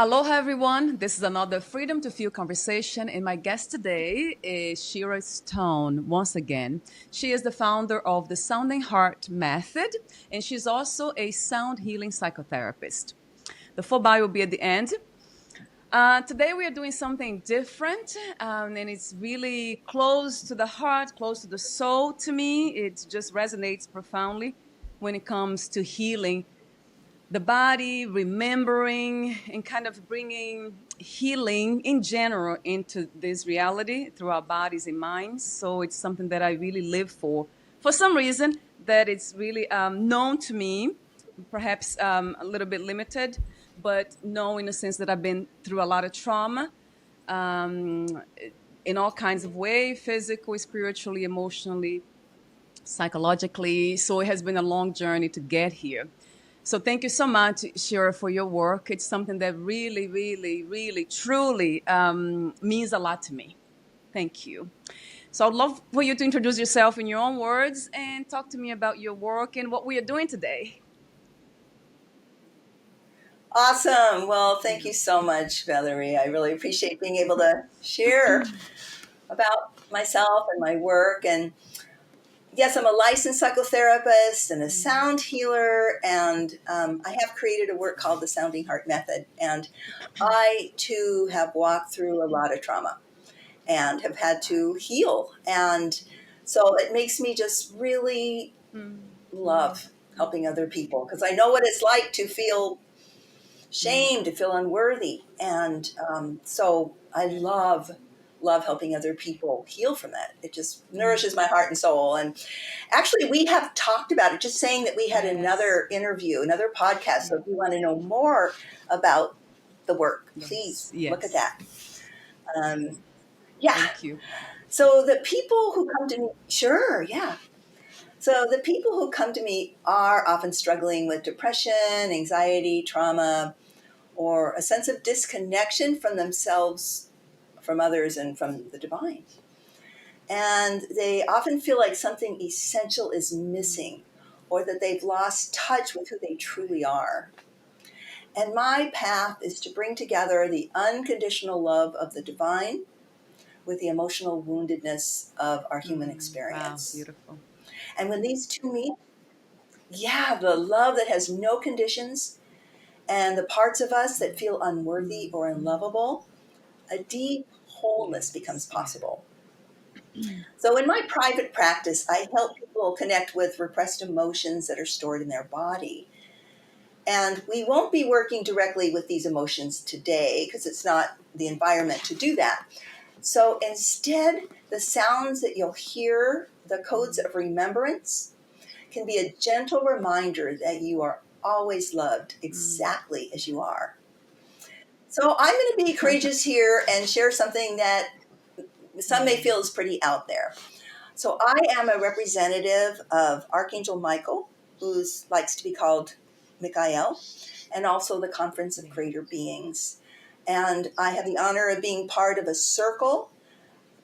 Aloha, everyone. This is another Freedom to Feel conversation, and my guest today is Shira Stone. Once again, she is the founder of the Sounding Heart Method, and she's also a sound healing psychotherapist. The full bio will be at the end. Today, we are doing something different, and it's really close to the heart, close to the soul to me. It just resonates profoundly when it comes to healing the body, remembering, and kind of bringing healing in general into this reality through our bodies and minds. So it's something that I really live for. For some reason, that it's really known to me, perhaps a little bit limited, but known in the sense that I've been through a lot of trauma um, in all kinds of ways, physically, spiritually, emotionally, psychologically. So it has been a long journey to get here. So thank you so much, Shira, for your work. It's something that really, really, really, truly means a lot to me. Thank you. So I'd love for you to introduce yourself in your own words and talk to me about your work and what we are doing today. Awesome. Well, thank you so much, Valerie. I really appreciate being able to share about myself and my work. And yes, I'm a licensed psychotherapist and a sound healer. And I have created a work called the Sounding Heart Method. And I, too, have walked through a lot of trauma and have had to heal. And so it makes me just really love helping other people because I know what it's like to feel shame, to feel unworthy. And so I love helping other people heal from that. It just nourishes my heart and soul. And actually, we have talked about it, just saying that we had another interview, another podcast. So if you want to know more about the work, please look at that. Yeah. Thank you. So the people who come to me, sure, yeah. So the people who come to me are often struggling with depression, anxiety, trauma, or a sense of disconnection from themselves, from others, and from the divine. And they often feel like something essential is missing or that they've lost touch with who they truly are. And my path is to bring together the unconditional love of the divine with the emotional woundedness of our human experience. Wow, beautiful. And when these two meet, yeah, the love that has no conditions and the parts of us that feel unworthy or unlovable, a deep wholeness becomes possible. So in my private practice, I help people connect with repressed emotions that are stored in their body. And we won't be working directly with these emotions today because it's not the environment to do that. So instead, the sounds that you'll hear, the codes of remembrance, can be a gentle reminder that you are always loved exactly as you are. So I'm going to be courageous here and share something that some may feel is pretty out there. So I am a representative of Archangel Michael, who likes to be called Michael, and also the Conference of Greater Beings. And I have the honor of being part of a circle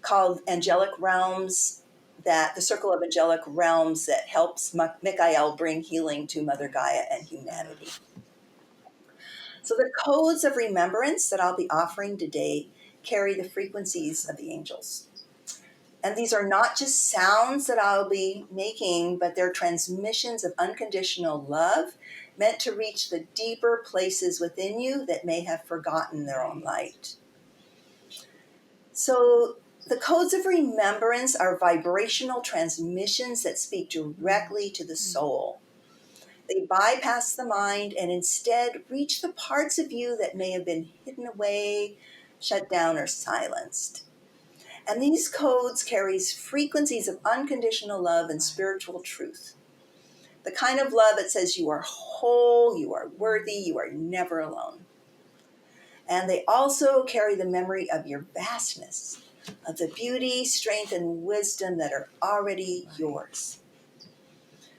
called Angelic Realms, that the Circle of Angelic Realms that helps Michael bring healing to Mother Gaia and humanity. So the codes of remembrance that I'll be offering today carry the frequencies of the angels. And these are not just sounds that I'll be making, but they're transmissions of unconditional love meant to reach the deeper places within you that may have forgotten their own light. So the codes of remembrance are vibrational transmissions that speak directly to the soul. They bypass the mind and instead reach the parts of you that may have been hidden away, shut down, or silenced. And these codes carries frequencies of unconditional love and spiritual truth. The kind of love that says you are whole, you are worthy, you are never alone. And they also carry the memory of your vastness, of the beauty, strength, and wisdom that are already yours.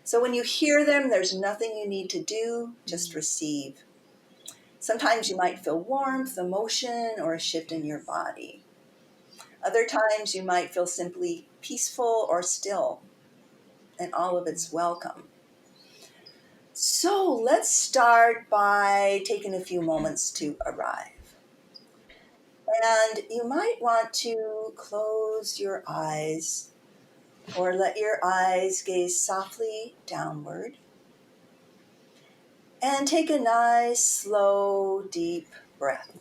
So when you hear them, there's nothing you need to do, just receive. Sometimes you might feel warmth, emotion, or a shift in your body. Other times you might feel simply peaceful or still, and all of it's welcome. So let's start by taking a few moments to arrive. And you might want to close your eyes or let your eyes gaze softly downward. And take a nice, slow, deep breath.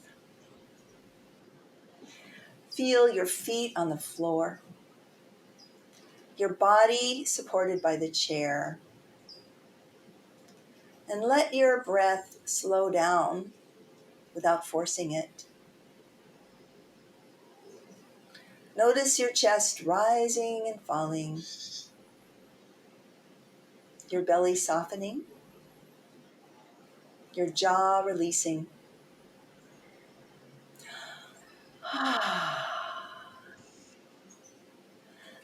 Feel your feet on the floor, your body supported by the chair, and let your breath slow down without forcing it. Notice your chest rising and falling, your belly softening, your jaw releasing.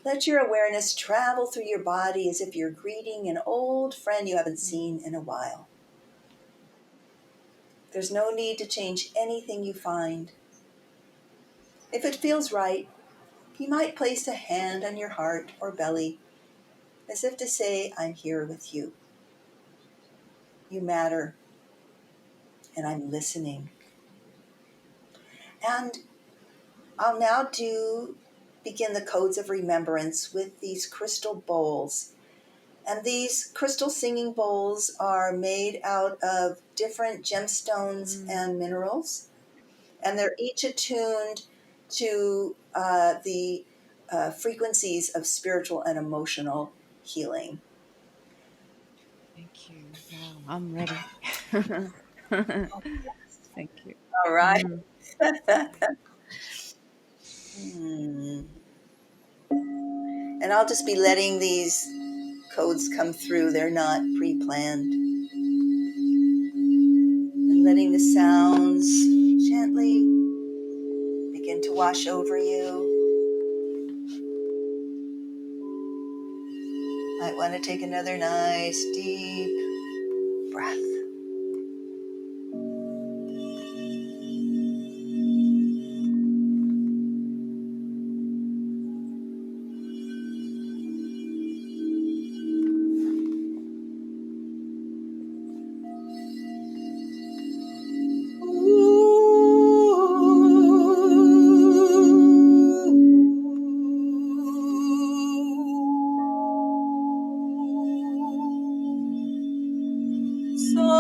Let your awareness travel through your body as if you're greeting an old friend you haven't seen in a while. There's no need to change anything you find. If it feels right, you might place a hand on your heart or belly, as if to say, I'm here with you. You matter, and I'm listening. And I'll now begin the codes of remembrance with these crystal bowls. And these crystal singing bowls are made out of different gemstones and minerals. And they're each attuned to the frequencies of spiritual and emotional healing. Thank you. Wow, I'm ready. Thank you. All right. Mm. And I'll just be letting these codes come through. They're not pre-planned. And letting the sounds gently begin to wash over you. Might want to take another nice deep breath. So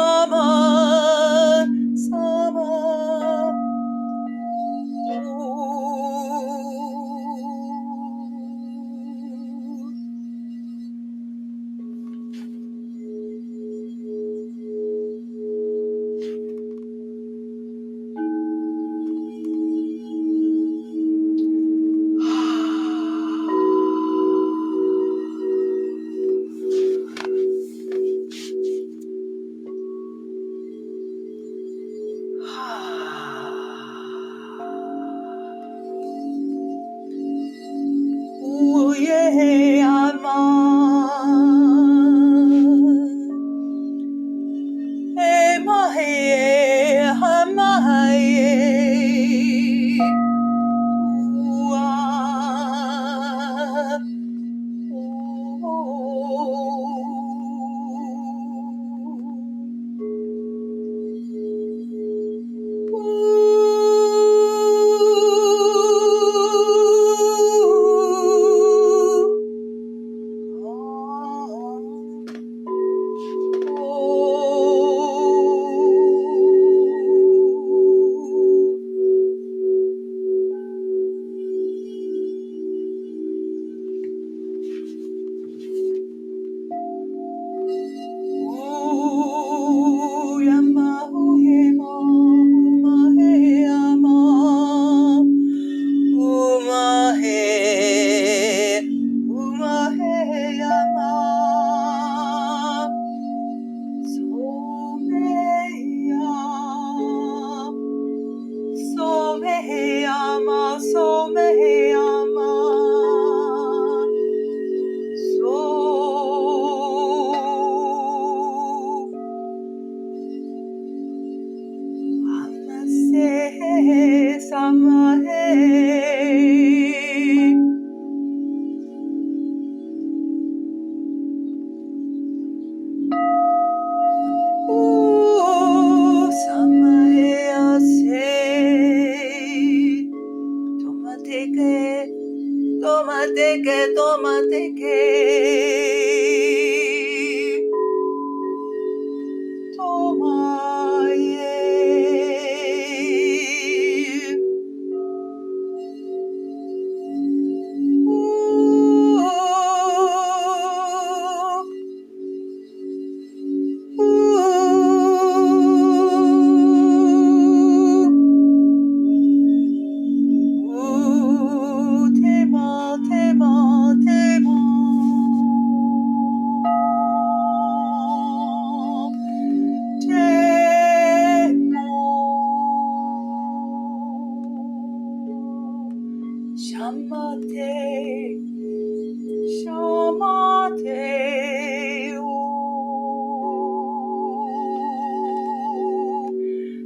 tomateke tomaye Shamate, shamate,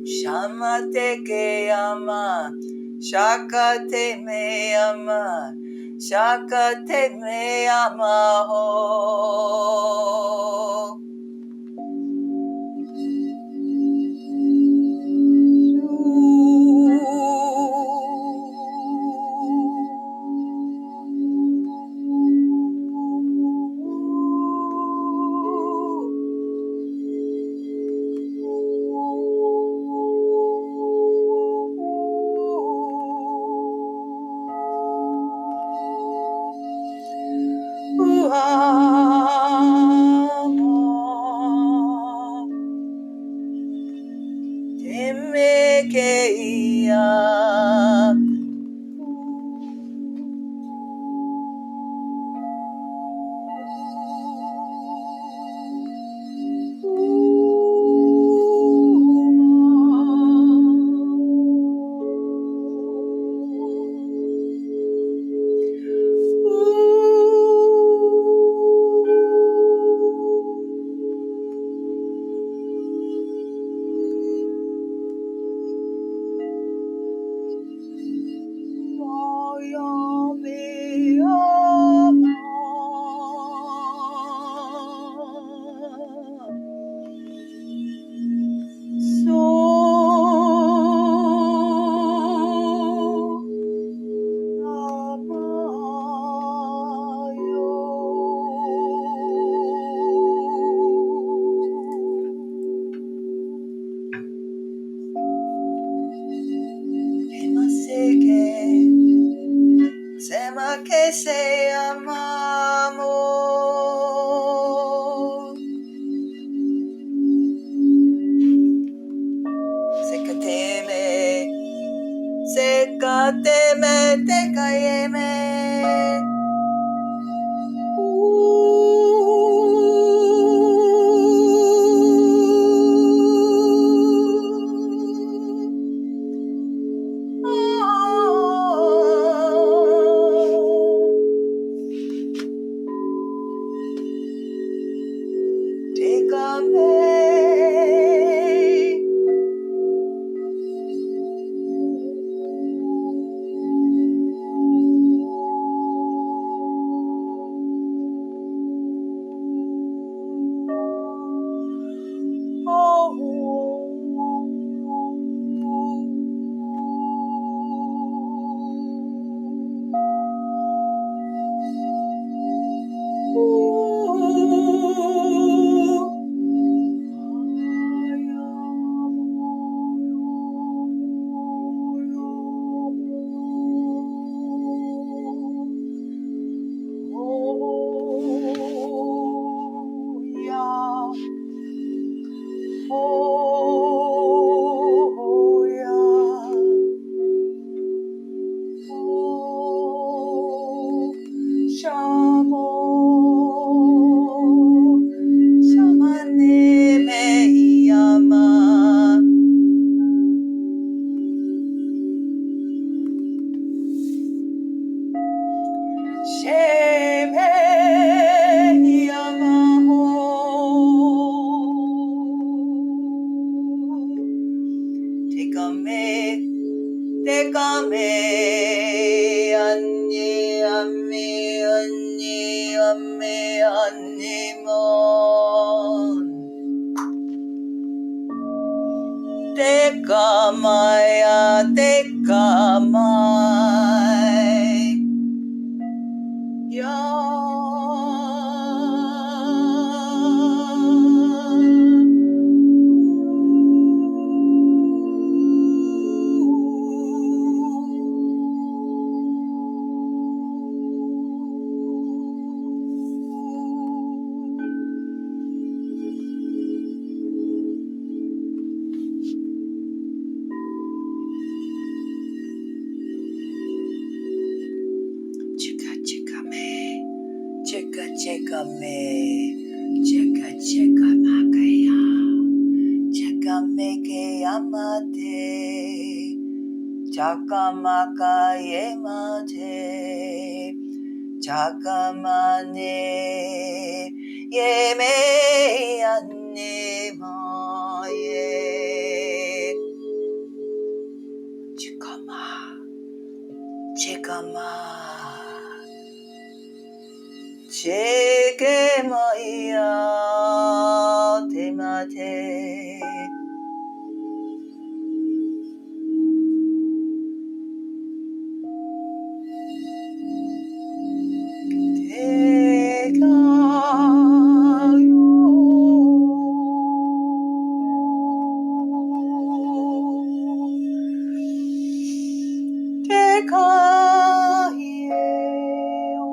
shamate ke ama, shakate me ama, shakate me ama ho. Sema que se amamos. Sekateme, tekayeme. Tekamai Chika chika me, chika chika me, chika chika makaya, chika meke amate, chaka makaye mate, chaka mane, ye me anne ma ye, chika ma, chika ma. Cheke maya te mate, te ka yo, te ka ye o.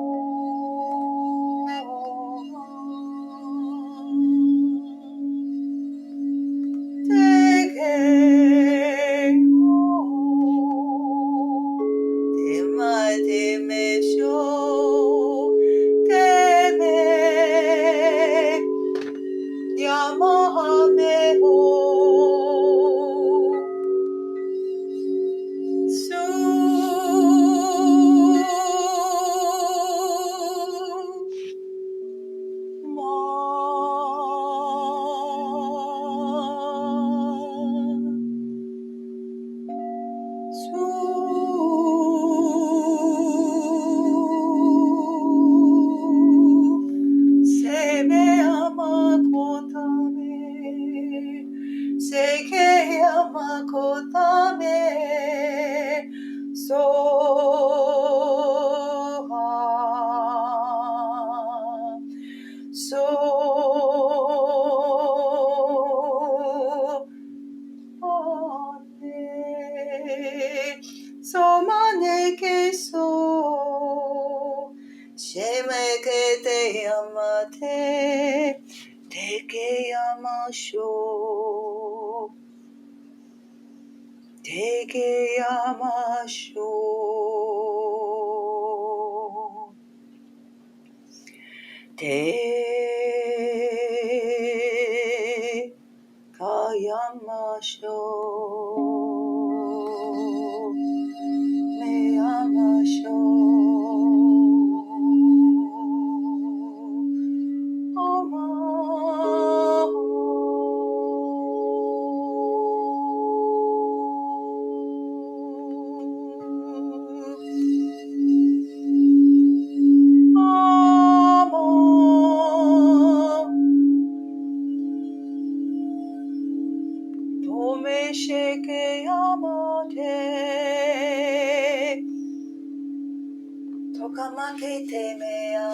So maneke so shemeke te yamate teke yamasho teke yamasho te kayamasho me yamasho oma tome sheke yamate tokamake temea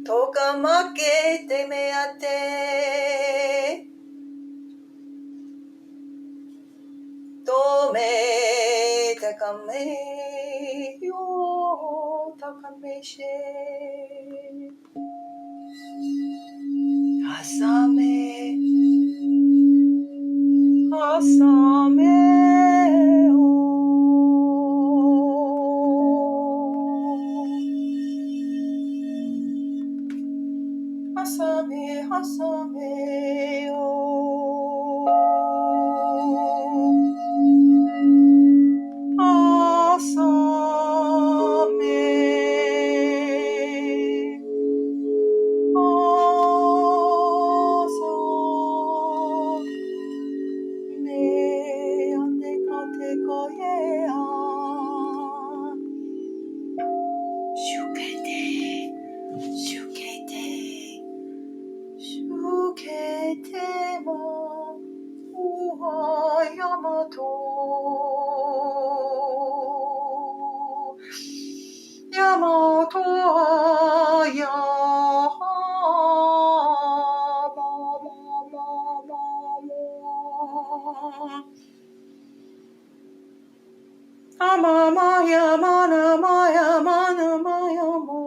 tokamake temeate tome takame yo takameshe asame asame o asame asame o asame Amamaya manamaya manamaya mo.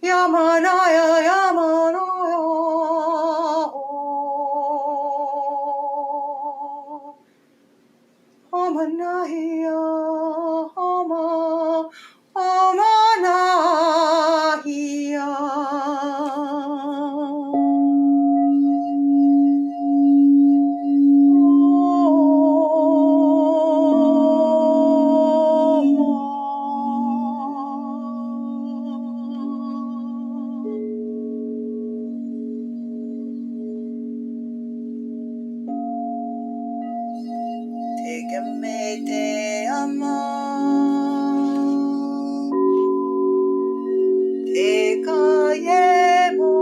Yamanaya yamanaya. Omanaya oma omanaya. Take me te amo, te callemo,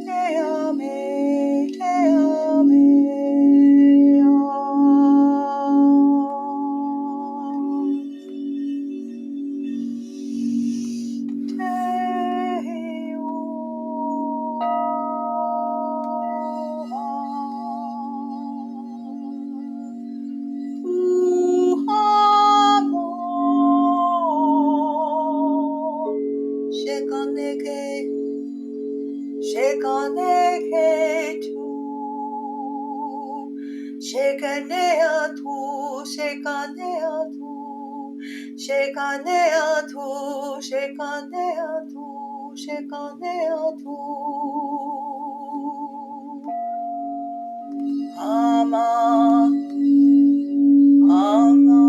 te ame, te ame. Ama, ama,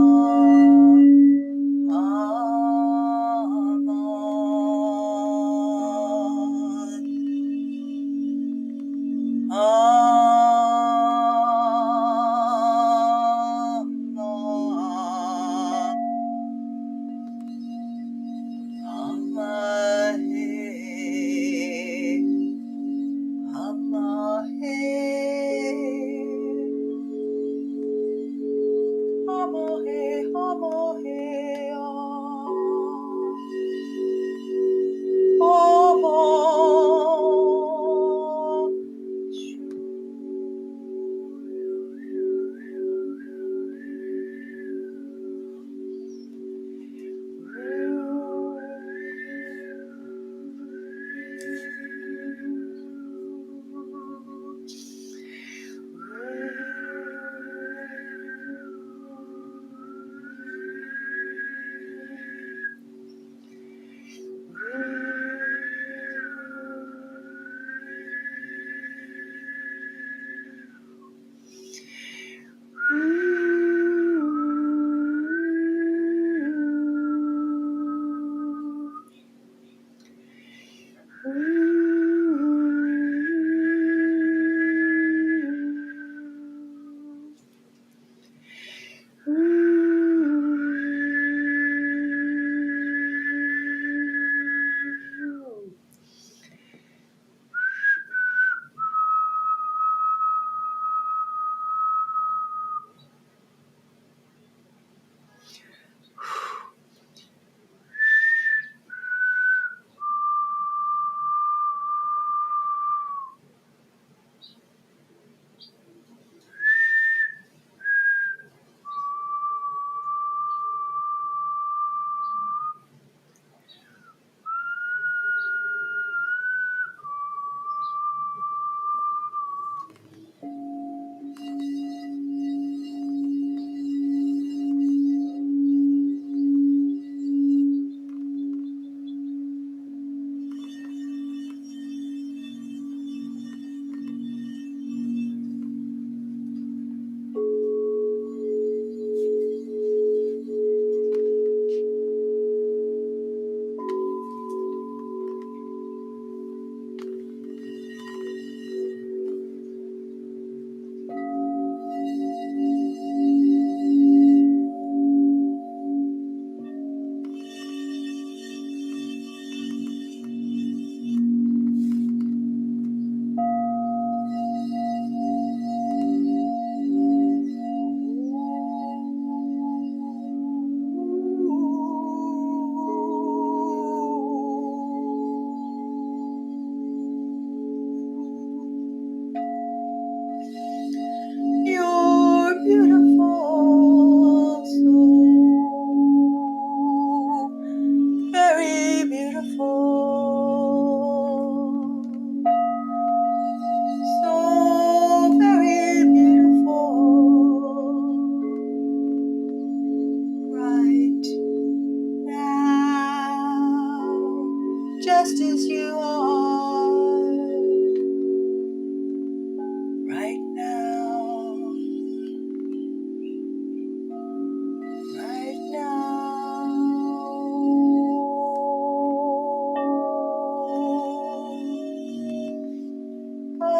ama.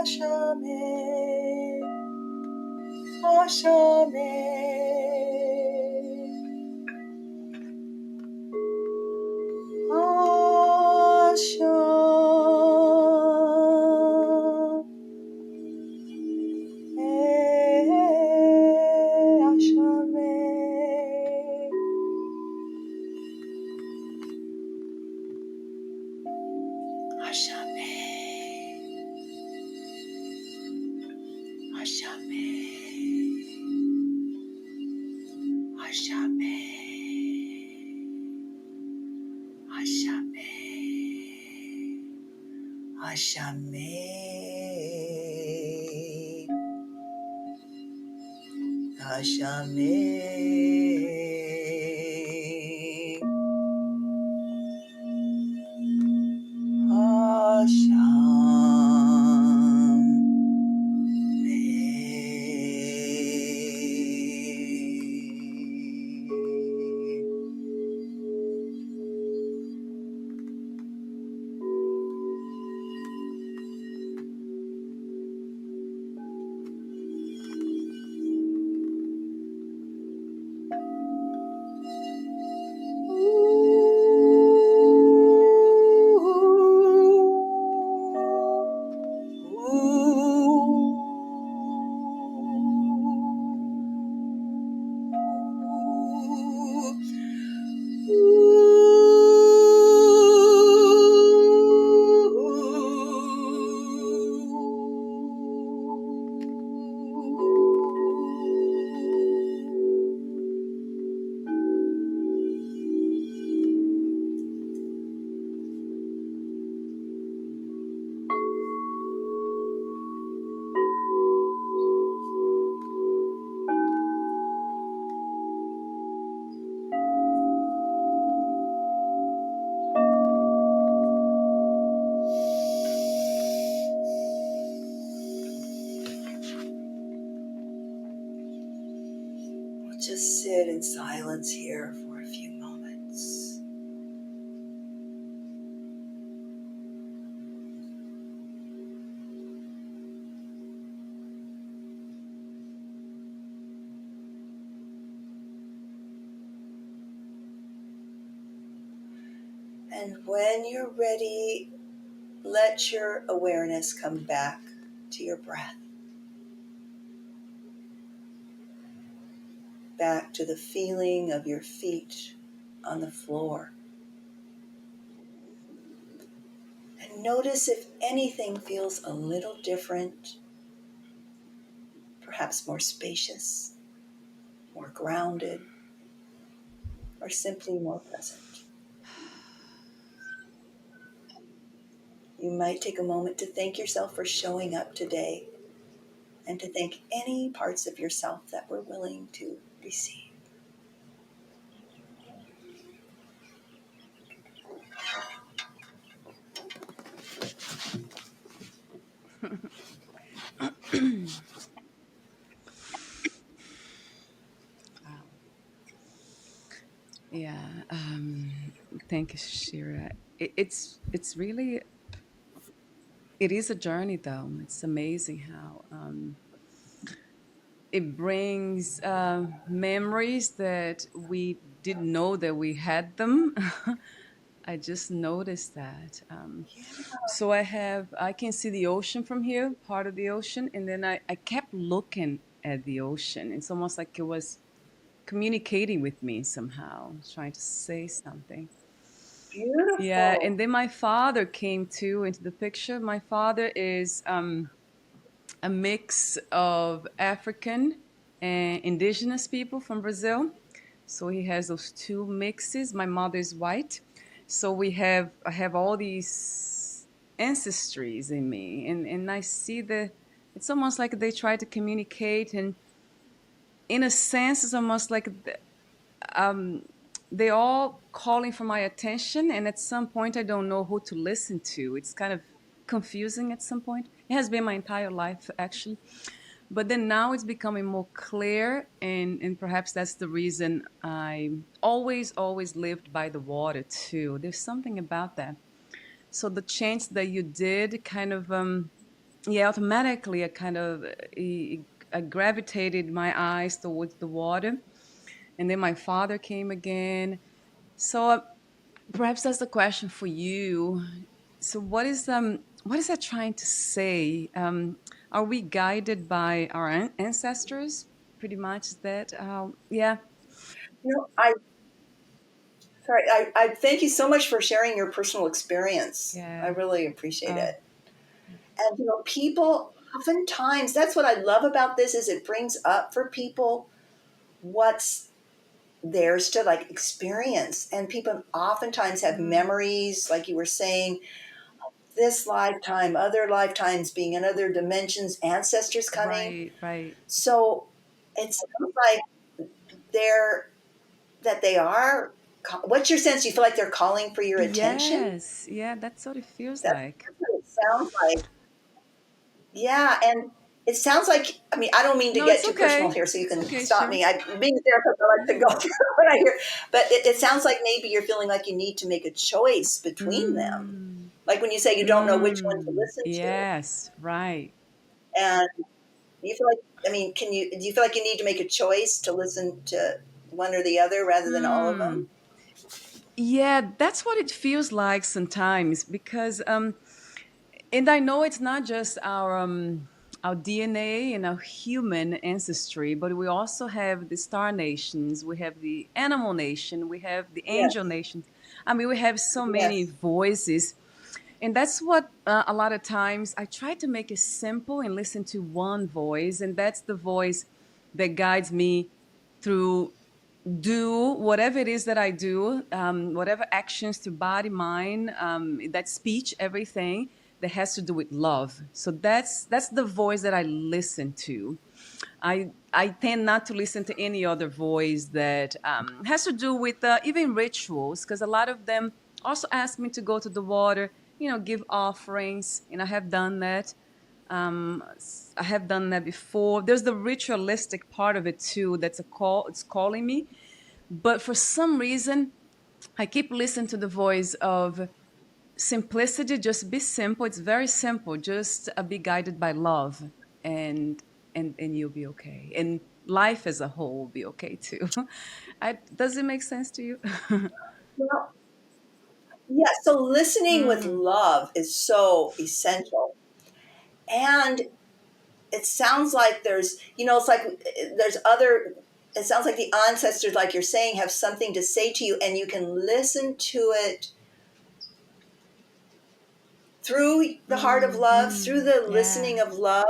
Ashame. Just sit in silence here for a few moments. And when you're ready, let your awareness come back to your breath, back to the feeling of your feet on the floor. And notice if anything feels a little different, perhaps more spacious, more grounded, or simply more present. You might take a moment to thank yourself for showing up today and to thank any parts of yourself that were willing to receive. Wow. Yeah. Thank you, Shira. It's really it is a journey, though. It's amazing how it brings memories that we didn't know that we had them. I just noticed that. So I can see the ocean from here, part of the ocean, and then I kept looking at the ocean. It's almost like it was communicating with me somehow, trying to say something. Yeah, Beautiful. and then my father came too into the picture. My father is a mix of African and indigenous people from Brazil. So he has those two mixes. My mother is white. So I have all these ancestries in me, and I see it's almost like they try to communicate, and in a sense it's almost like they all calling for my attention, and at some point I don't know who to listen to. It's kind of confusing at some point. It has been my entire life, actually, but then now it's becoming more clear, and perhaps that's the reason I always lived by the water too. There's something about that. So the change that you did kind of yeah, automatically I gravitated my eyes towards the water, and then my father came again. So perhaps that's the question for you. So what is that trying to say? Are we guided by our ancestors? Pretty much is that. Yeah, I sorry. I thank you so much for sharing your personal experience. I yeah. really appreciate Uh, it. And people oftentimes, that's what I love about this, is it brings up for people what's theirs to like experience. And people oftentimes have mm, memories, like you were saying, this lifetime, other lifetimes, being in other dimensions, ancestors coming. right, right. So it sounds like they're that they are. What's your sense? You feel like they're calling for your attention? Yes, yeah. That's what it feels That's, like. that's what it sounds like. Yeah, and it sounds like, I mean, I don't mean to No, get it's too personal okay. here, so you It's can okay, stop sure. me. Being a therapist, I like to go through what I hear. But it sounds like maybe you're feeling like you need to make a choice between them. Mm, Like when you say you don't know which one to listen to. yes, right. And you feel like, I mean, do you feel like you need to make a choice to listen to one or the other rather than all of Hmm. them? Yeah, that's what it feels like sometimes because and I know it's not just our DNA and our human ancestry, but we also have the star nations, we have the animal nation, we have the angel Yes. nations. I mean, we have so many Yes. voices. And that's what a lot of times I try to make it simple and listen to one voice. And that's the voice that guides me through do whatever it is that I do, whatever actions through body, mind, that speech, everything that has to do with love. So that's the voice that I listen to. I tend not to listen to any other voice that has to do with even rituals, because a lot of them also ask me to go to the water, give offerings, and I have done that. I have done that before. There's the ritualistic part of it too. That's a call. It's calling me, but for some reason, I keep listening to the voice of simplicity. Just be simple. It's very simple. Just be guided by love, and and you'll be okay. And life as a whole will be okay too. Does it make sense to you? Well, yeah. So listening with Mm, love is so essential. And it sounds like it's like there's other, it sounds like the ancestors, like you're saying, have something to say to you, and you can listen to it through the heart of love, through the yeah, listening of love,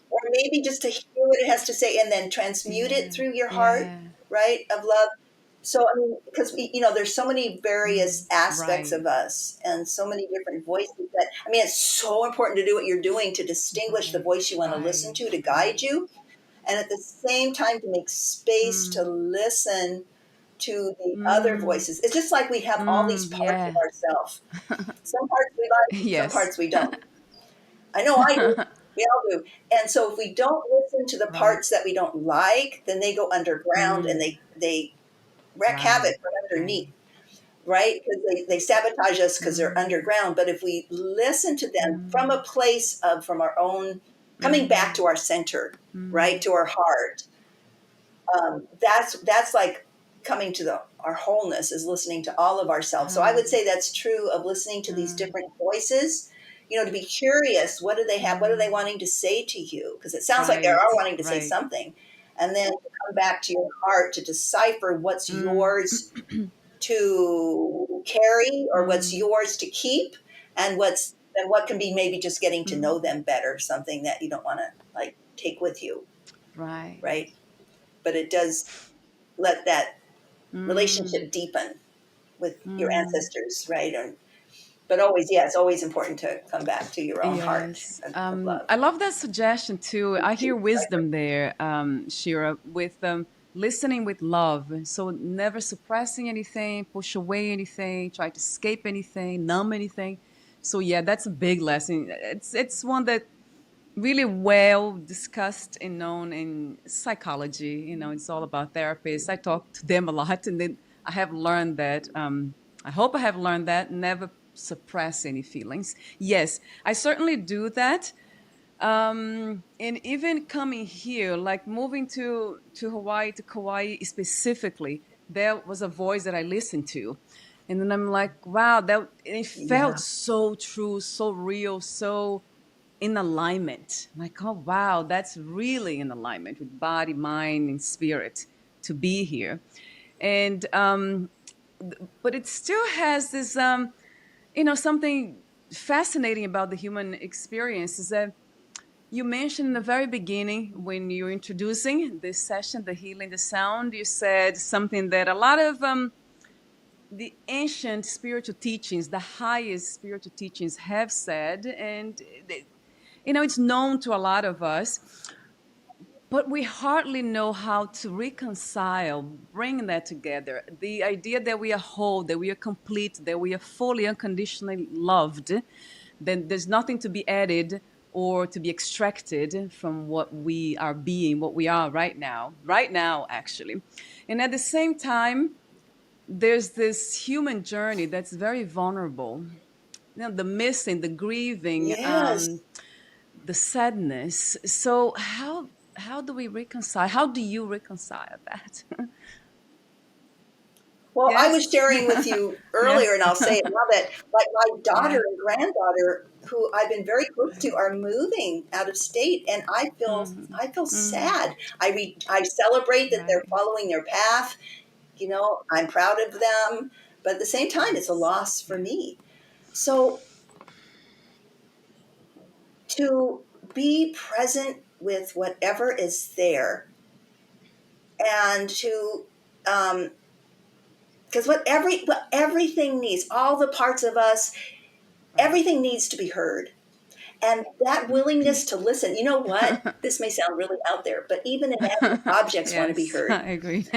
or maybe just to hear what it has to say and then transmute it yeah, through your heart, yeah. right, of love. So, I mean, because there's so many various aspects Right, of us and so many different voices that, I mean, it's so important to do what you're doing to distinguish the right, voice you want to listen right, to right. guide you. And at the same time, to make space to listen to the other Mm, voices. It's just like we have all these parts of yeah. ourselves. Some parts we like, some Yes. parts we don't. I know I do. We all do. And so if we don't listen to the Right. parts that we don't like, then they go underground and they wreak havoc Right. from underneath, Right. right? Because they sabotage us because they're underground. But if we listen to them from a place of, from our own, coming back to our center, right, to our heart, that's like coming to our wholeness, is listening to all of ourselves. So I would say that's true of listening to these different voices, to be curious. What do they have? What are they wanting to say to you? Because it sounds like they Right. are wanting to say Right. something. And then to come back to your heart to decipher what's yours to carry, or what's yours to keep, and what can be maybe just getting to know them better, something that you don't want to like take with you, Right. right? But it does let that relationship deepen with your ancestors, right? But always, yeah, it's always important to come back to your own heart Yes. of love. I love that suggestion too. I To hear decipher. wisdom there, Shira, with listening with love. So never suppressing anything, push away anything, try to escape anything, numb anything. So yeah, that's a big lesson. It's one that really well discussed and known in psychology. It's all about therapists. I talk to them a lot, and then I have learned that. I hope I have learned that never suppress any feelings. Yes, I certainly do that. And even coming here, like moving to Hawaii, to Kauai specifically, there was a voice that I listened to, and then I'm like, wow, that it felt Yeah. so true, so real, so in alignment. Like, oh wow, that's really in alignment with body, mind, and spirit to be here. And but it still has this something fascinating about the human experience is that you mentioned in the very beginning when you were introducing this session, the healing, the sound, you said something that a lot of the ancient spiritual teachings, the highest spiritual teachings have said, and it's known to a lot of us, but we hardly know how to reconcile, bring that together. The idea that we are whole, that we are complete, that we are fully unconditionally loved, then there's nothing to be added or to be extracted from what we are being, what we are right now, actually. And at the same time, there's this human journey that's very vulnerable. The missing, the grieving, Yes. the sadness. So how do we reconcile? How do you reconcile that? Well, I was Yes. sharing with you earlier, Yes. and I'll say it now that like my daughter Yeah. and granddaughter, who I've been very close to, are moving out of state, and Mm, I feel mm, sad. I celebrate that they're right. following their path. I'm proud of them, but at the same time, it's a Yes. loss for Yes. me. So to be present with whatever is there, and to because what everything needs, all the parts of us, Right. everything needs to be heard. And that willingness to listen, you know what? This may sound really out there, but even inanimate objects want to be Yes, heard. I agree.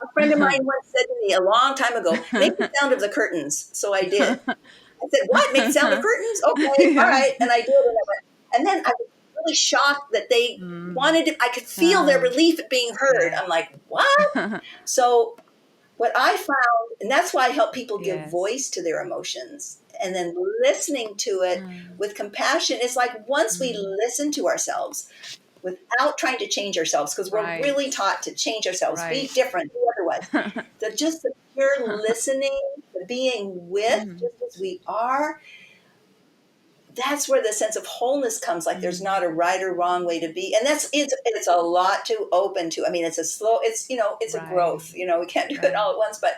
A friend of mine once said to me a long time ago, make the sound of the curtains. So I did. I said, what? Make the sound of curtains? Okay, all Yeah. right. And I did. And then I was really shocked that they Mm, wanted I could feel their uh, relief at being heard. yeah. I'm like, what? So what I found, and that's why I help people give Yes. voice to their emotions and then listening to it Mm, with compassion. It's like once we mm, listen to ourselves without trying to change ourselves, because we're right. really taught to change ourselves, be Right. different, be otherwise. Just the pure listening, the being with Mhm, just as we are, that's where the sense of wholeness comes. Like there's mm, not a right or wrong way to be, and it's a lot to open to. I mean, it's a slow, it's a right. growth. We can't do it Right. all at once, but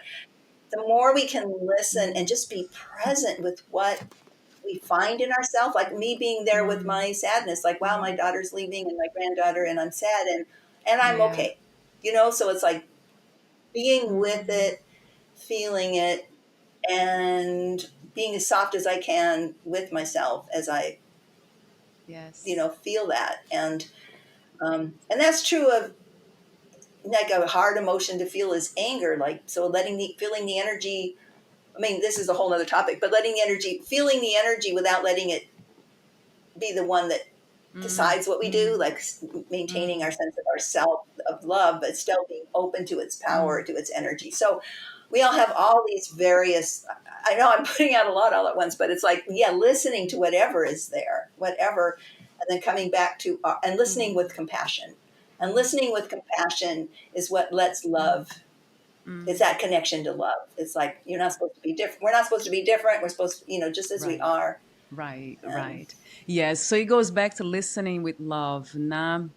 the more we can listen and Mm, just be present with what we find in ourselves, like me being there with mm, my sadness, like wow, my mm, daughter's leaving and my granddaughter, and I'm sad, and I'm yeah. okay. So it's like being with Mm, it, feeling it, and being as soft as I can with myself as I yes. feel that. And that's true of like a hard emotion to feel is anger, like so feeling the energy. I mean, this is a whole other topic, but feeling the energy without letting it be the one that Mm, decides what we do, mm, like maintaining our mm, sense of ourself, of love, but still being open to its power, mm, to its energy. So we all have all these various, I know I'm putting out a lot all at once, but it's like, yeah, listening to whatever is there, whatever, and then coming back to, and listening mm, with compassion. And mm, listening with compassion is what lets love, it's mm. that connection to love. It's like, you're not supposed to be different. We're not supposed to be different. We're supposed to, just as we Right. are. Right. And Right. Yes. So it goes back to listening with love, not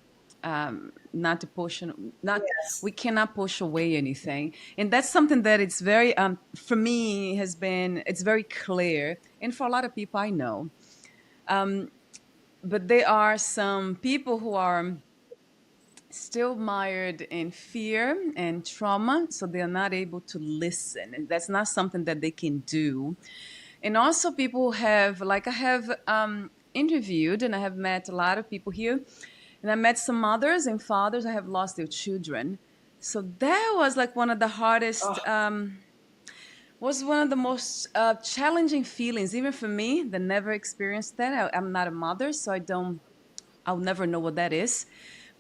to push, not yes. we cannot push away anything, and that's something that it's very for me has been it's very clear, and for a lot of people I know, but there are some people who are still mired in fear and trauma, so they are not able to listen, and that's not something that they can do. And also people who have, like I have interviewed and I have met a lot of people here, and I met some mothers and fathers who have lost their children. So that was like one of the hardest, Oh, was one of the most challenging feelings, even for me that never experienced that. I'm not a mother, so I'll never know what that is.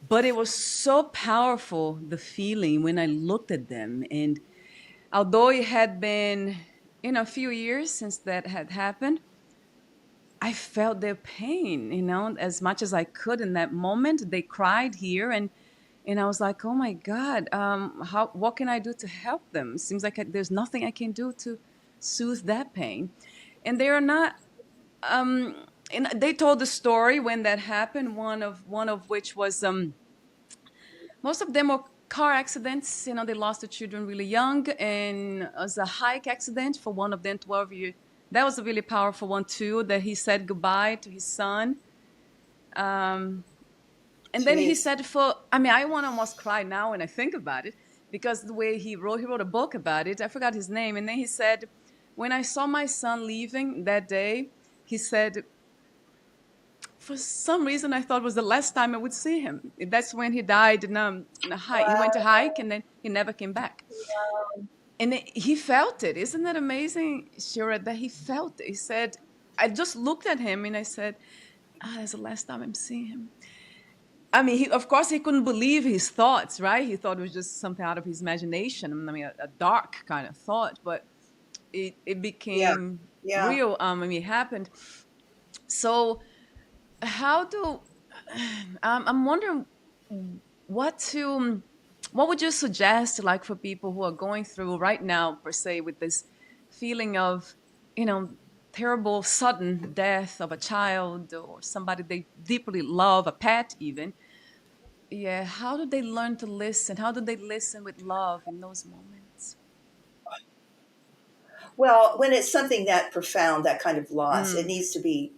But it was so powerful, the feeling when I looked at them. And although it had been, a few years since that had happened, I felt their pain, as much as I could in that moment. They cried here, and I was like, oh my God, what can I do to help them? It seems like there's nothing I can do to soothe that pain. And they are not, and they told the story when that happened, one of which was, most of them were car accidents. They lost their children really young, and it was a hike accident for one of them, 12 years. That was a really powerful one too, that he said goodbye to his son. And then he Jeez. said, I want to almost cry now when I think about it, because the way he wrote a book about it. I forgot his name. And then he said, when I saw my son leaving that day, he said, for some reason, I thought it was the last time I would see him. That's when he died in a hike. He went to Wow. hike and then he never came back. And he felt it. Isn't that amazing, Shira, that he felt it? He said, I just looked at him and I said, that's the last time I'm seeing him. I mean, of course, he couldn't believe his thoughts, right? He thought it was just something out of his imagination. I mean, a dark kind of thought, but it Yeah. became Yeah. real. It happened. So, how do I'm wondering what to what would you suggest, like, for people who are going through right now, per se, with this feeling of, you know terrible sudden death of a child or somebody they deeply love, a pet even. Yeah, how do they learn to listen? How do they listen with love in those moments? Well, when it's something that profound, that kind of loss, it Mm, needs to be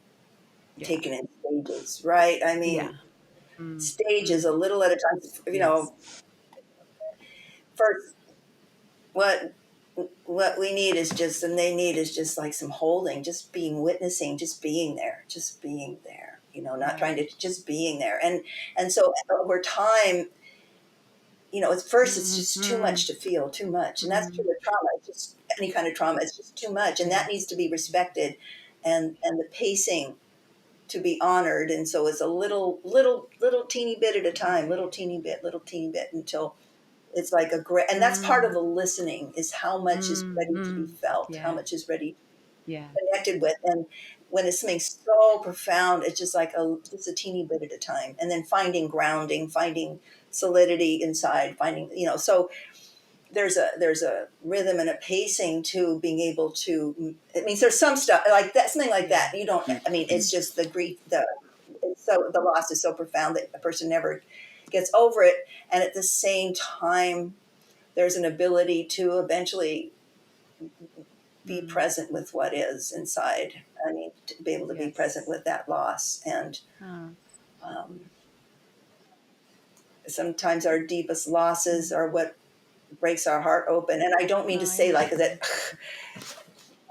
yeah, taken in stages, right? I yeah. mean, Mm, stages, a mm, little at a time. yes. First, what what we need is just, and they need is just like some holding, just being witnessing, just being there, just being there. Not trying to, Right. just being there, and so over time, at first it's just too Mm-hmm. much to feel, too much, and that's true Mm, with trauma. It's just any kind of trauma. It's just too much, and that yes. needs to be respected, and the pacing to be honored. And so it's a little teeny bit at a time, little teeny bit until it's like a great. And that's part of Mm, the listening, is how much is mm, ready to be mm, felt, how yeah. much is ready Yeah. connected with. And when it's something so profound, it's just like just a teeny bit at a time, and then finding grounding, finding solidity inside, finding, so there's a rhythm and a pacing to being able to. It means there's some stuff like that, something like Yeah. that. You don't. I mean, it's just the grief. The loss is so profound that a person never gets over it, and at the same time, there's an ability to eventually be Mm, present with what is inside. I mean, to be able to be present yes. with that loss. And Huh. um, sometimes our deepest losses are what breaks our heart open. And I don't mean to I say like that understand.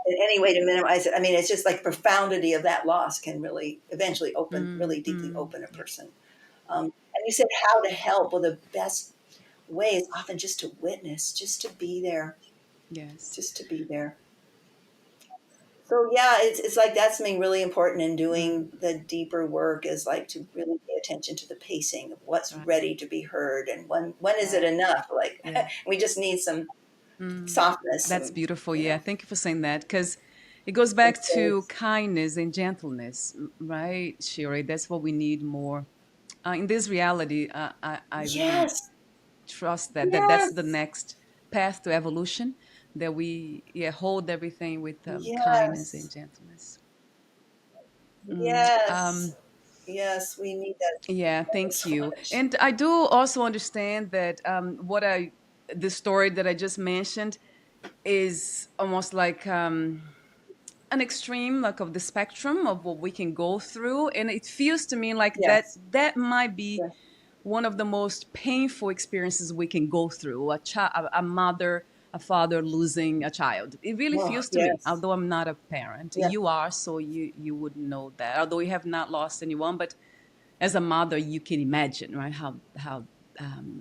in any way to minimize it. I mean, it's just like profundity of that loss can really eventually really Mm, deeply mm, open a yeah. person. And you said how to help. Well, the best way is often just to witness, just to be there, Yes. just to be there. So yeah, it's like that's something really important in doing Mm, the deeper work, is like to really pay attention to the pacing of what's right. ready to be heard, and when is it Right. enough? Like Yeah. we just need some Mm, softness, that's some beautiful. you Yeah. know Thank you for saying that, because it goes some back to space. kindness and gentleness, right, Shiri? That's what we need more. In this reality, I really Yes, trust that's the yes, next path to evolution, that we, yeah, hold everything with kindness and yes, gentleness. yes, yes. We need that Yeah, ever thank so you. much. And I do also understand that the story that I just mentioned is almost like an extreme, like, of the spectrum of what we can go through, and it feels to me like Yes, that might be yes. one of the most painful experiences we can go through. A mother, a father losing a child. It really Oh, feels to me, yes, although I'm not a parent. yes, You are, so you would know that. Although you have not lost anyone, but as a mother, you can imagine, right? How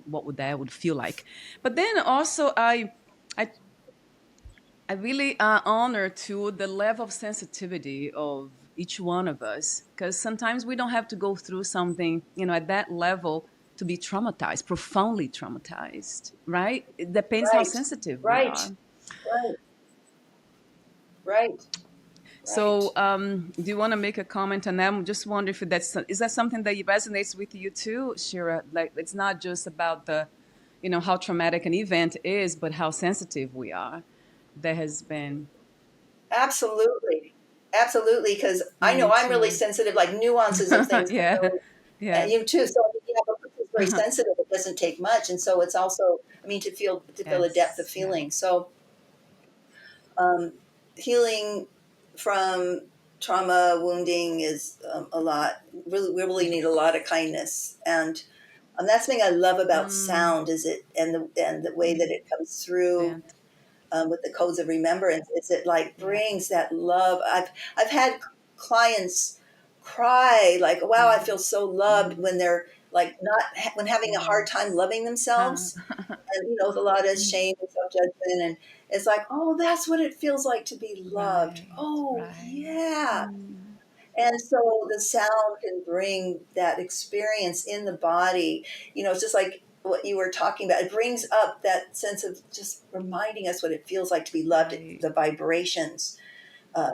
what would that would feel like. But then also, I I really honor to the level of sensitivity of each one of us, because sometimes we don't have to go through something, at that level, to be traumatized, profoundly traumatized, right? It depends how right, sensitive we right, are. right, right. Right. So, do you want to make a comment on that? I'm just wondering if is that something that resonates with you too, Shira? Like, it's not just about how traumatic an event is, but how sensitive we are. There has been Absolutely. Absolutely. Because I know me I'm really too. sensitive, like nuances of things can Yeah, really, yeah, you too. So you have a person who's very sensitive. It doesn't take much. And so it's also, I mean, to feel the depth of yes, yeah. feeling. So um, healing from trauma, wounding is a lot. Really, we really need a lot of kindness. And that's the thing I love about Mm, sound is it, and the way that it comes through stand, with the codes of remembrance is it like yeah, brings that love. I've had clients cry like, wow, I feel so loved when they're like not when having a hard time yes. loving Uh, themselves, and with a lot of shame and self-judgment, and it's like, oh, that's what it feels like to be loved. right, Oh right. yeah. Mm, And so the sound can bring that experience in the body. It's just like what you were talking about. It brings up that sense of just reminding us what it feels like to be loved. right, The vibrations, uh,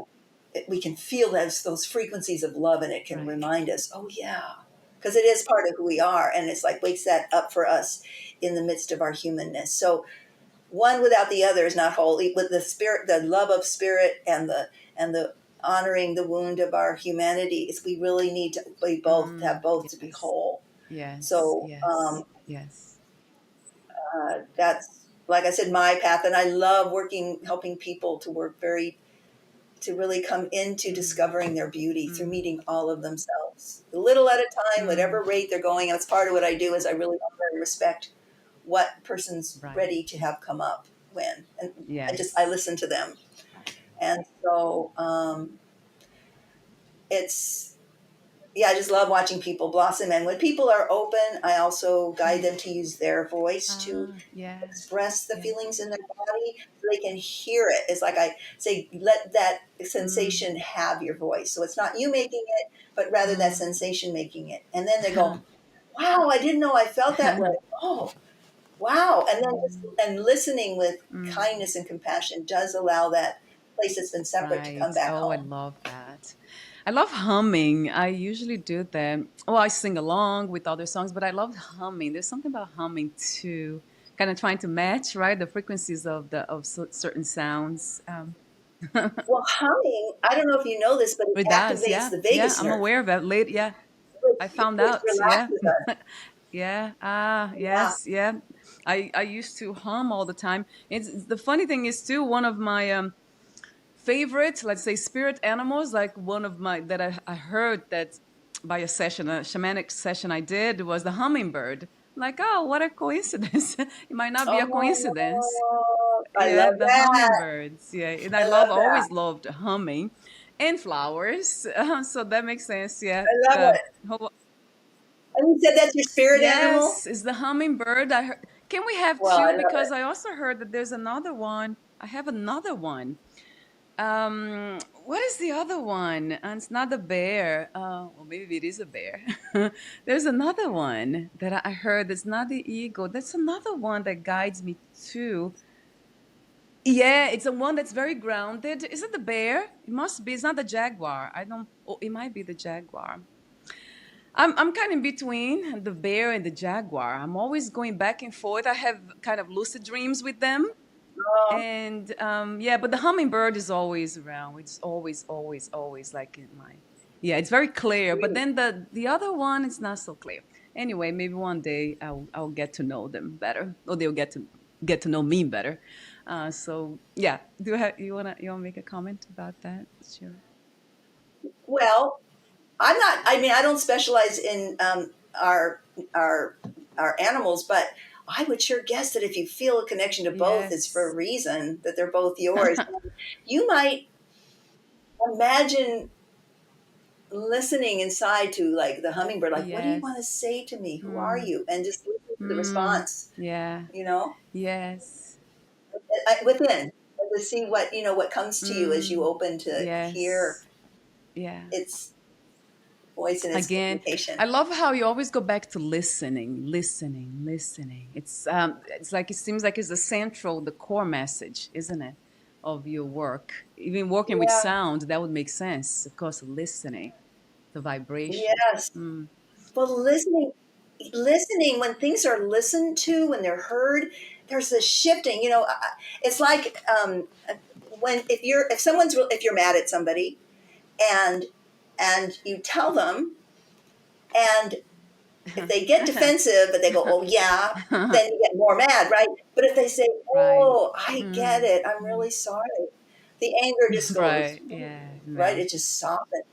we can feel those frequencies of love, and it can right. remind us, oh yeah, because it is part of who we are, and it's like wakes that up for us in the midst of our humanness. So one without the other is not whole. With the spirit, the love of spirit, and the honoring the wound of our humanity, is we really need to we both have both to be Yes, whole. yes, So yes, yes. that's, like I said, my path, and I love helping people to really come into Mm, discovering their beauty through mm, meeting all of themselves, a little at a time, mm, whatever rate they're going. And that's part of what I do is I really honor and respect what person's right. ready to have come up when, and I Yes. listen to them. And so it's, yeah, I just love watching people blossom. And when people are open, I also guide Mm. them to use their voice to Yeah, express the yeah. feelings in their body so they can hear it. It's like I say, let that Mm, sensation have your voice. So it's not you making it, but rather that mm. sensation making it. And then they go, wow, I didn't know I felt that way. Oh, wow. And then and listening with Mm, kindness and compassion does allow that place that's been separate to right. come back Oh, I home. love that. I love humming. I usually do that. Oh, I sing along with other songs, but I love humming. There's something about humming too, kind of trying to match, right, the frequencies of certain sounds. Well, humming, I don't know if you know this, but it It does, activates yeah, the yeah. vagus I'm nerve, aware of that. Late, yeah. I found which out. Yeah, relaxes us. yeah. Yeah. Yes, yeah. I used to hum all the time. It's the funny thing is too. One of my favorite, let's say, spirit animals, like one of my that I heard that by a session, a shamanic session I did was the hummingbird. Like, oh, what a coincidence! It might not be a coincidence. Oh, I Yeah, love the that. hummingbirds. Yeah, and I love that. always loved humming, and flowers. So that makes sense. Yeah, I love the it. whole And you said that's your spirit animal? yes is the hummingbird. I heard. Can we have Well, I two? love Because it. I also heard that there's another one. I have another one. What is the other one? It's not the bear. Well, maybe it is a bear. There's another one that I heard. That's not the eagle. That's another one that guides me too. Yeah, it's a one that's very grounded. Is it the bear? It must be. It's not the jaguar. I don't. Oh, it might be the jaguar. I'm kind of in between the bear and the jaguar. I'm always going back and forth. I have kind of lucid dreams with them. Oh, And yeah, but the hummingbird is always around. It's always, always, always like in my yeah, it's very clear. But sweet. then the other one is not so clear. Anyway, maybe one day I'll get to know them better, or they'll get to know me better. So yeah, do you wanna make a comment about that? Sure. Well, I mean, I don't specialize in our, our, our animals, but I would sure guess that if you feel a connection to both, it's for a Yes. reason that they're both yours. And you might imagine listening inside to like the hummingbird, like, what do you want to Yes. say to me? Who are Hmm. you? And just listen to the Hmm. response, Yeah. you know, Yes. within, and to see what comes to you as you Hmm. open to hear Yes. Yeah. its voice and its Again, I communication. love how you always go back to listening, listening, listening. It's like it seems like it's the central, the core message, isn't it? of your work. Even working with Yeah. sound, that would make sense. Of course, listening, the vibration. Yes. Mm. Well, listening, when things are listened to, when they're heard, there's this shifting. It's like when if you're mad at somebody and you tell them, and if they get defensive, but they go, "Oh yeah," then you get more mad, right? But if they say, Right. "Oh, I get Mm. it. I'm really sorry," the anger just goes, Right. Yeah. right? Melt. It just softens.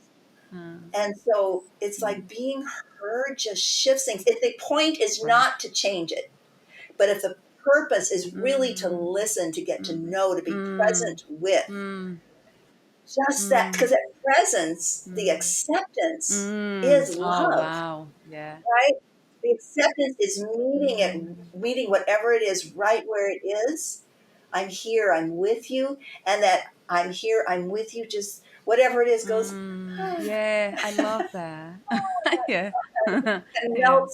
Mm. And so it's like being heard just shifts things. If the point is Right. not to change it, but if the purpose is really to Mm. listen, to get to Mm. know, to be Mm. present with, Mm. just that, Mm. because that presence, the Mm. acceptance Mm. is Oh love, wow. Yeah. right? The acceptance is Mm. meeting whatever it is right where it is. I'm here, I'm with you, and that I'm here, I'm with you, just whatever it is goes, Mm. and Yeah. I love that. Yeah. Yeah.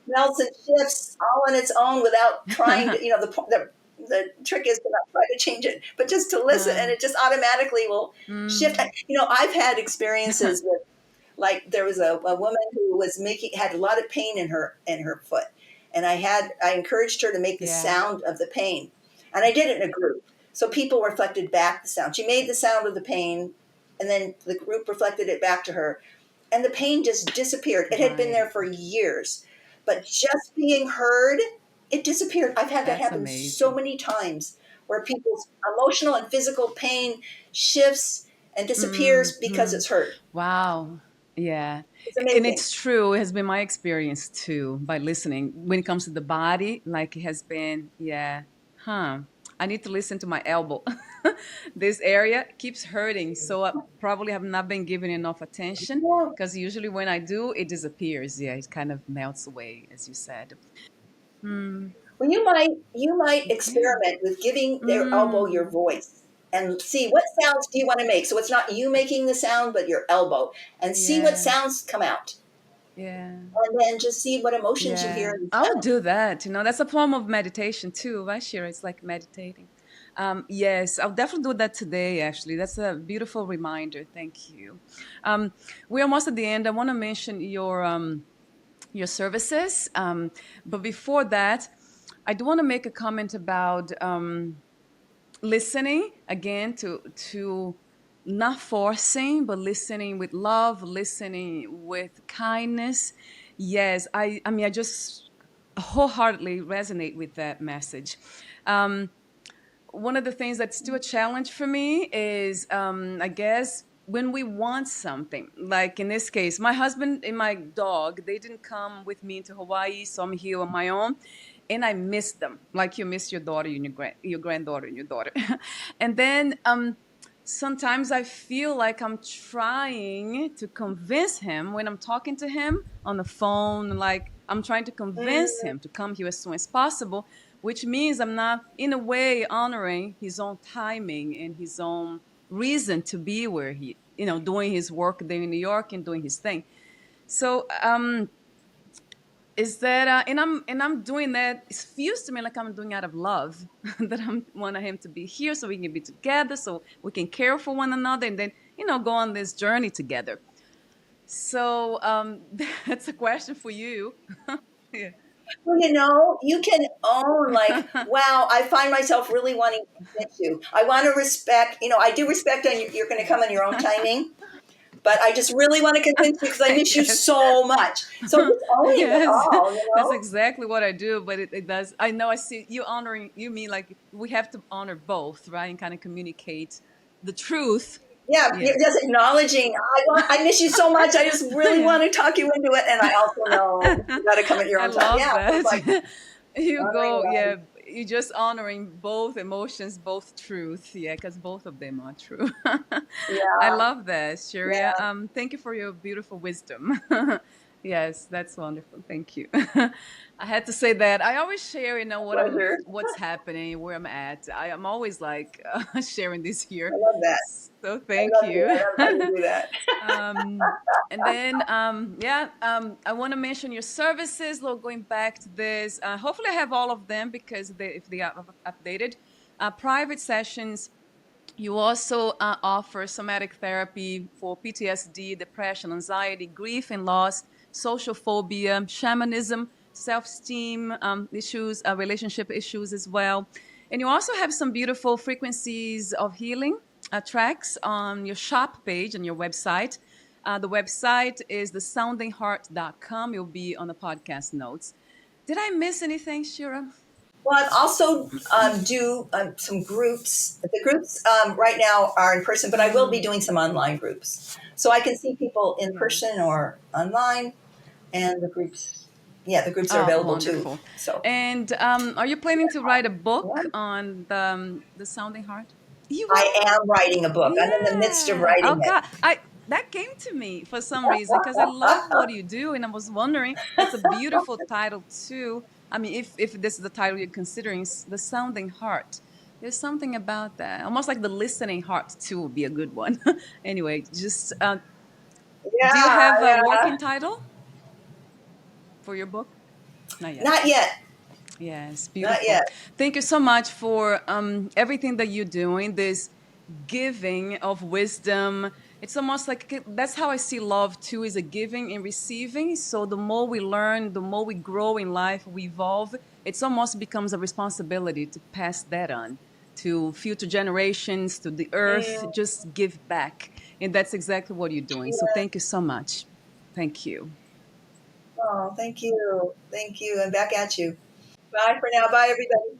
melts and shifts all on its own without trying to, the trick is to not try to change it, but just to listen, and Uh, it just automatically will shift. mm. I've had experiences with, like, there was a woman who had a lot of pain in her foot, and I encouraged her to make the Yeah. sound of the pain, and I did it in a group, so people reflected back the sound. She made the sound of the pain, and then the group reflected it back to her, and the pain just disappeared. It had been Right. there for years, but just being heard, it disappeared. I've had that That's happen so amazing. many times, where people's emotional and physical pain shifts and disappears because Mm-hmm. it's heard. Wow. Yeah. It's And amazing. it's true. It has been my experience too by listening. When it comes to the body, like it has been, yeah. Huh. I need to listen to my elbow. This area keeps hurting. So I probably have not been giving enough attention Yeah. because usually when I do, it disappears. Yeah. It kind of melts away, as you said. Mm, Well, you might yeah. experiment with giving their elbow your Mm, voice and see what sounds do you want to make. So it's not you making the sound, but your elbow, and see what yeah. sounds come out, Yeah. and then just see what emotions you hear Yeah, in the I would sound. do that. That's a form of meditation too, right, Shira? It's like meditating. Yes, I'll definitely do that today, actually. That's a beautiful reminder. Thank you. We're almost at the end. I want to mention your services. But before that, I do want to make a comment about listening again to not forcing but listening with love, listening with kindness. Yes, I mean, I just wholeheartedly resonate with that message. One of the things that's still a challenge for me is, I guess, when we want something. Like in this case, my husband and my dog, they didn't come with me to Hawaii, so I'm here on my own. And I miss them, like you miss your daughter and your granddaughter and your daughter. And then sometimes I feel like I'm trying to convince him when I'm talking to him on the phone, like I'm trying to convince Mm, him to come here as soon as possible, which means I'm not, in a way, honoring his own timing and his own reason to be where doing his work there in New York and doing his thing. So, is that and I'm doing that. It feels to me like I'm doing out of love that I'm wanting him to be here so we can be together, so we can care for one another, and then go on this journey together. So that's a question for you. Yeah. well, you can own, like, wow, I find myself really wanting to convince you. I want to respect, I do respect on you're going to come on your own timing, but I just really want to convince you because I miss you Yes. so much. So just owning it Yes, all, that's exactly what I do. But it does. I know. I see you honoring. You mean like we have to honor both, right? And kind of communicate the truth. Yeah, Yeah. you're just acknowledging, I miss you so much. I just really Yeah. want to talk you into it. And I also know you got to come at your I own time. love Yeah. So it's like that. You honoring go. them. Yeah. You're just honoring both emotions, both truth. Yeah, because both of them are true. I Yeah. love that, Sharia. Yeah. Thank you for your beautiful wisdom. Yes, that's wonderful. Thank you. I had to say that. I always share, Pleasure. what's happening, where I'm at. I am always like sharing this I here. love that. So I thank love you. I you. love how you do that. And then, yeah, I want to mention your services. Going back to this, hopefully I have all of them because if they are updated, private sessions, You also offer somatic therapy for PTSD, depression, anxiety, grief and loss, social phobia, shamanism, self esteem issues, relationship issues as well. And you also have some beautiful frequencies of healing tracks on your shop page on your website. The website is thesoundingheart.com. You'll be on the podcast notes. Did I miss anything, Shira? Well, I also do some groups. The groups right now are in person, but I will be doing some online groups. So I can see people in person Yes. or online, and the groups, yeah, the groups are Oh, available too. wonderful. So And are you planning to write a book yeah. on the Sounding Heart? You I are? am writing a book. I'm in the midst of Yeah. Oh writing it. God, I that came to me for some reason because I love what you do, and I was wondering. That's a beautiful title too. I mean, if this is the title you're considering, the Sounding Heart. There's something about that, almost like the listening heart too would be a good one. Anyway, just do you Yeah, have a yeah. working title for your book? Not yet. Not yet. Yes, Not beautiful. yet. Thank you so much for everything that you're doing, this giving of wisdom. It's almost like that's how I see love too, is a giving and receiving. So the more we learn, the more we grow in life, we evolve. It's almost becomes a responsibility to pass that on to future generations, to the earth, Mm, just give back. And that's exactly what you're doing. So yeah. thank you so much. Thank you. Oh, thank you. Thank you. And back at you. Bye for now. Bye, everybody.